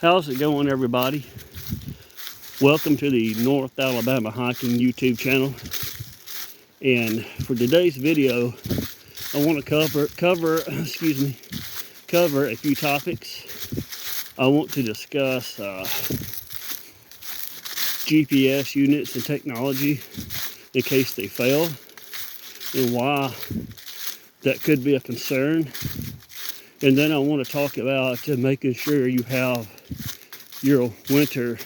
How's it going, everybody? Welcome to the North Alabama Hiking YouTube channel. And for today's video, I want to cover a few topics. I want to discuss GPS units and technology in case they fail, and why that could be a concern. And then I want to talk about making sure you have your winter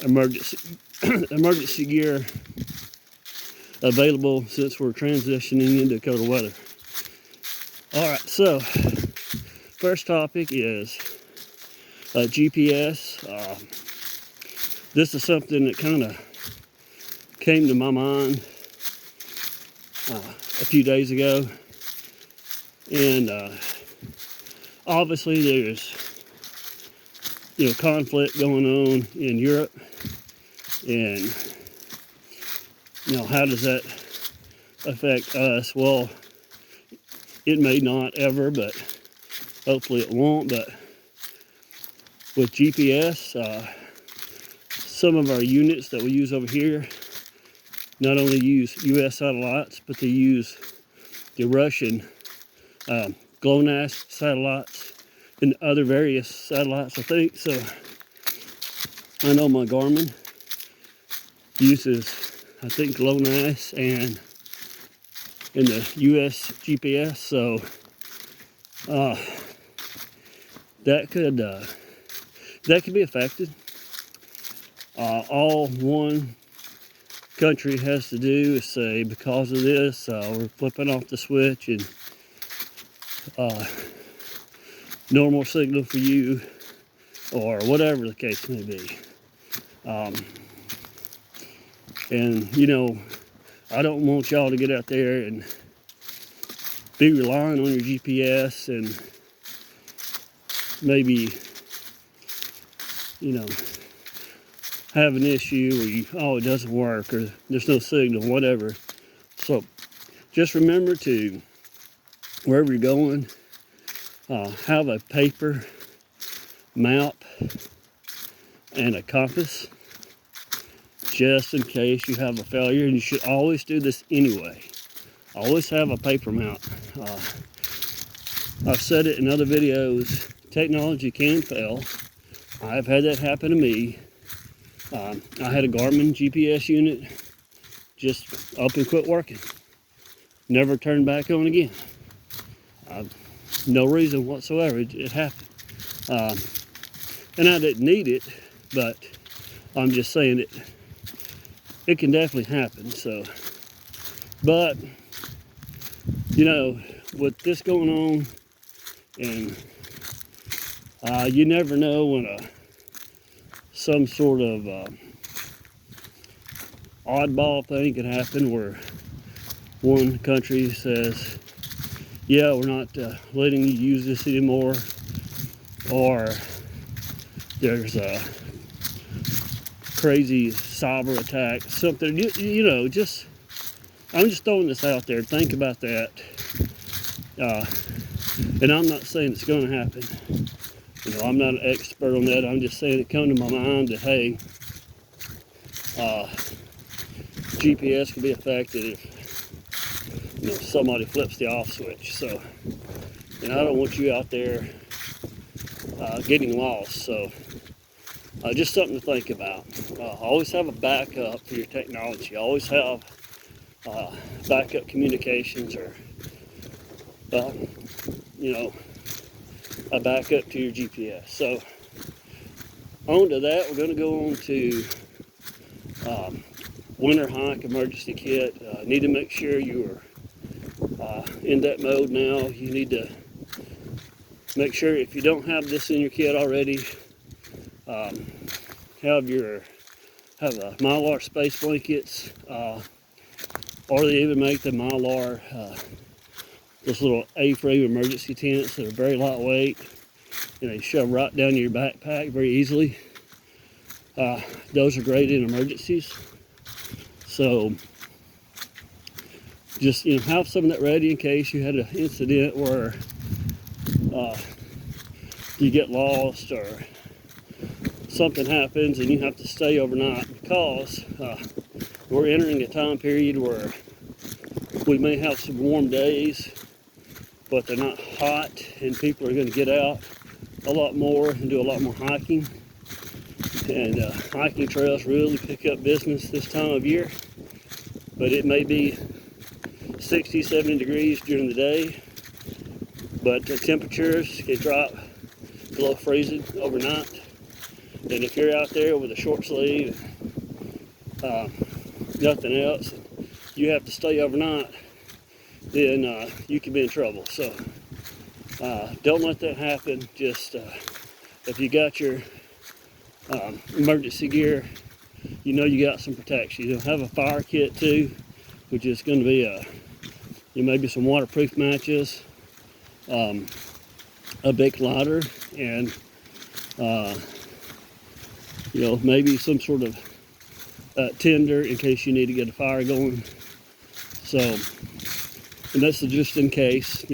emergency gear available, since we're transitioning into colder weather. All right, so first topic is GPS. This is something that kind of came to my mind a few days ago, and obviously there's conflict going on in Europe, and how does that affect us? Well, it may not ever, but hopefully it won't. But with GPS, some of our units that we use over here not only use US satellites, but they use the Russian GLONASS satellites and other various satellites, I think. So I know my Garmin uses, I think, GLONASS and in the US GPS. So that could be affected. All one country has to do is say, because of this, we're flipping off the switch, and normal signal for you, or whatever the case may be. And I don't want y'all to get out there and be relying on your GPS and maybe have an issue where it doesn't work, or there's no signal, whatever. So just remember to, wherever you're going, have a paper map and a compass, just in case you have a failure. And you should always do this anyway. Always have a paper map. I've said it in other videos, technology can fail. I've had that happen to me. I had a Garmin GPS unit just up and quit working. Never turned back on again. No reason whatsoever. It happened. And I didn't need it, but I'm just saying it can definitely happen. So, but with this going on, and you never know when some sort of oddball thing can happen, where one country says, yeah, we're not letting you use this anymore, or there's a crazy cyber attack, something, just, I'm just throwing this out there. Think about that. And I'm not saying it's going to happen. I'm not an expert on that. I'm just saying it come to my mind that, hey, GPS can be affected if somebody flips the off switch. So, and I don't want you out there getting lost. So just something to think about. Always have a backup for your technology. Always have backup communications, or a backup to your GPS. So on to that, we're going to go on to winter hike emergency kit. Need to make sure you are in that mode now. You need to make sure, if you don't have this in your kit already, have a Mylar space blankets, or they even make the Mylar those little A-frame emergency tents that are very lightweight, and they shove right down your backpack very easily. Those are great in emergencies. So just have some of that ready in case you had an incident where you get lost, or something happens and you have to stay overnight, because we're entering a time period where we may have some warm days, but they're not hot, and people are going to get out a lot more and do a lot more hiking. And hiking trails really pick up business this time of year, but it may be 60, 70 degrees during the day, but the temperatures can drop below freezing overnight. And if you're out there with a short sleeve, nothing else, you have to stay overnight, then you can be in trouble. So don't let that happen. Just if you got your emergency gear, you know you got some protection. You'll have a fire kit too, which is going to be maybe some waterproof matches, a big lighter, and maybe some sort of tinder in case you need to get a fire going. So, and that's just in case,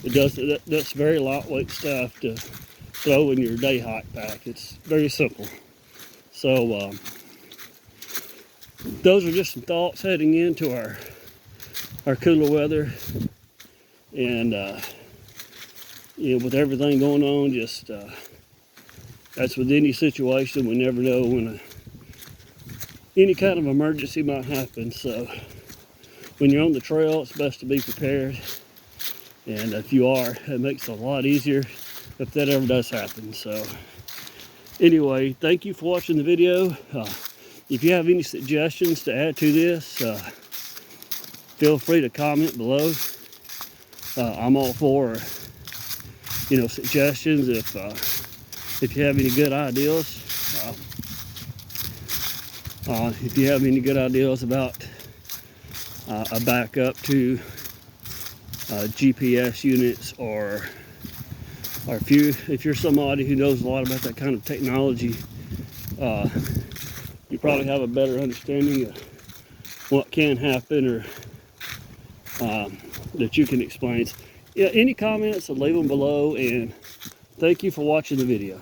that's very lightweight stuff to throw in your day hike pack. It's very simple. So those are just some thoughts heading into our cooler weather, and with everything going on, just that's with any situation. We never know when any kind of emergency might happen. So when you're on the trail, it's best to be prepared, and if you are, it makes it a lot easier if that ever does happen. So anyway, thank you for watching the video. If you have any suggestions to add to this, feel free to comment below. I'm all for suggestions. If you have any good ideas, about a backup to GPS units, or if you're somebody who knows a lot about that kind of technology, you probably have a better understanding of what can happen, or that you can explain. Yeah, any comments, leave them below, and thank you for watching the video.